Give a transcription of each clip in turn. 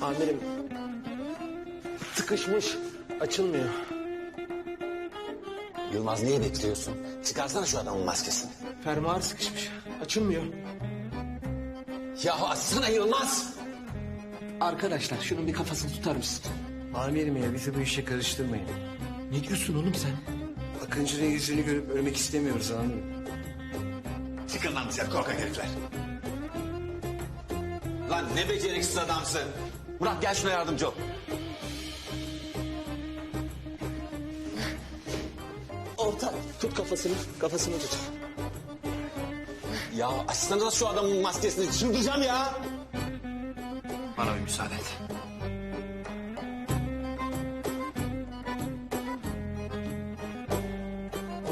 Amirim, sıkışmış, açılmıyor. Yılmaz neyi bekliyorsun? Çıkarsana şu adamın maskesini. Fermuar sıkışmış, açılmıyor. Ya açsana Yılmaz. Arkadaşlar şunun bir kafasını tutar mısın? Amirim ya bizi bu işe karıştırmayın. Ne diyorsun oğlum sen? Akıncı'nın yüzünü görüp ölmek istemiyoruz amirim. Çıkın lan dışarı korkak herifler. Lan ne beceriksiz adamsın. Murat gel şuna yardımcı ol. Orta, tut kafasını, kafasını tut. Ya açsana şu adamın maskesini, çıldıracağım ya. Bana bir müsaade et.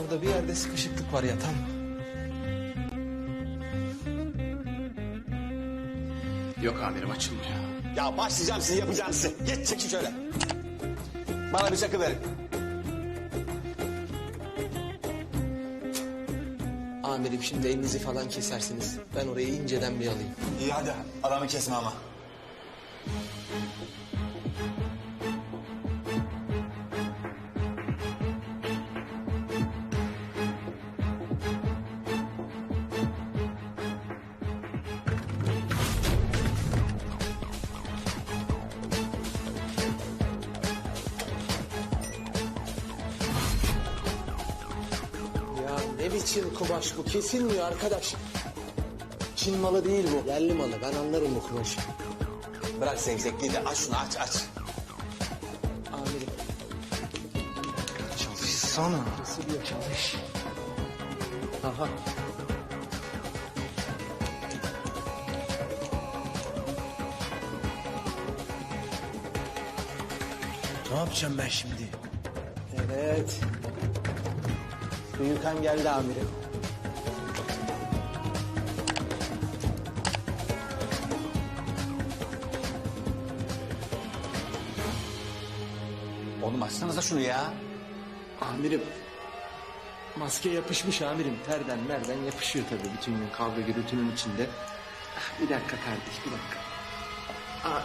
Orada bir yerde sıkışıklık var ya tam. Yok amirim açılmıyor. Ya başlayacağım sizi, yapacağım sizi. Geç çekin şöyle. Bana bir çakı verin. Amirim şimdi elinizi falan kesersiniz. Ben orayı inceden bir alayım. İyi hadi adamı kesme ama. Ya ne biçim kumaş bu? Kesilmiyor arkadaş. Çin malı değil bu. Yerli malı. Ben anlarım bu kumaşı. Bırak sevzekliği de aç şunu aç. Amirim. Çalışsana. Nasıl diyor çalış. Aha. Ne yapacağım ben şimdi? Evet. Büyükan geldi amirim. Oğlum açsanıza şunu ya. Amirim. Maske yapışmış amirim. Terden merden yapışıyor tabii. Bütün gün kavga gürültünün içinde. Ah, bir dakika kardeş bir dakika. Aa.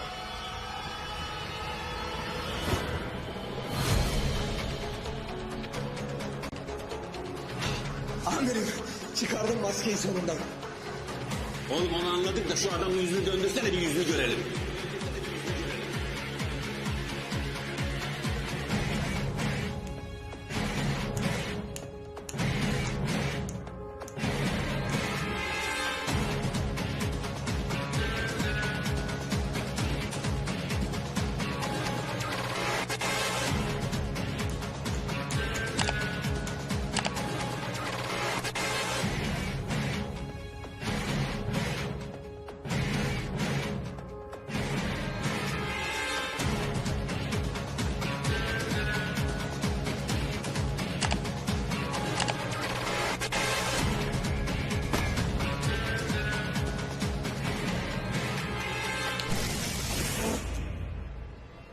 Amirim çıkardım maskeyi sonunda. Oğlum onu anladık da şu adamın yüzünü döndürsene, bir yüzünü görelim.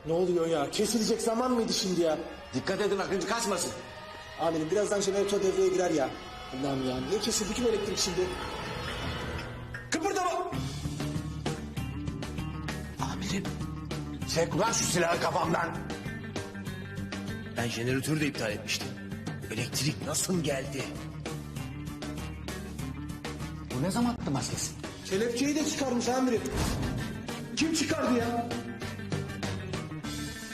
Ne oluyor ya? Kesilecek zaman mıydı şimdi ya? Dikkat edin Akıncı kaçmasın. Amirim birazdan jeneratör devreye girer ya. Allah'ım ya niye kesildi ki bu elektrik şimdi? Kıpırdama. Amirim. Çek ulan şu silahı kafamdan. Ben jeneratörü de iptal etmiştim. Elektrik nasıl geldi? Bu ne zaman attı maskesi? Kelepçeyi de çıkarmış amirim. Kim çıkardı ya?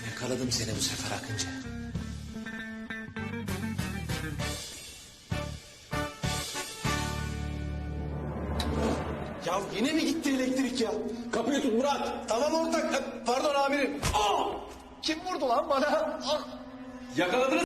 Yakaladım seni bu sefer Akıncı. Ya yine mi gitti elektrik ya? Kapıyı tut Murat. Tamam ortak. Pardon amirim. Aa! Kim vurdu lan bana? Ah! Yakaladınız.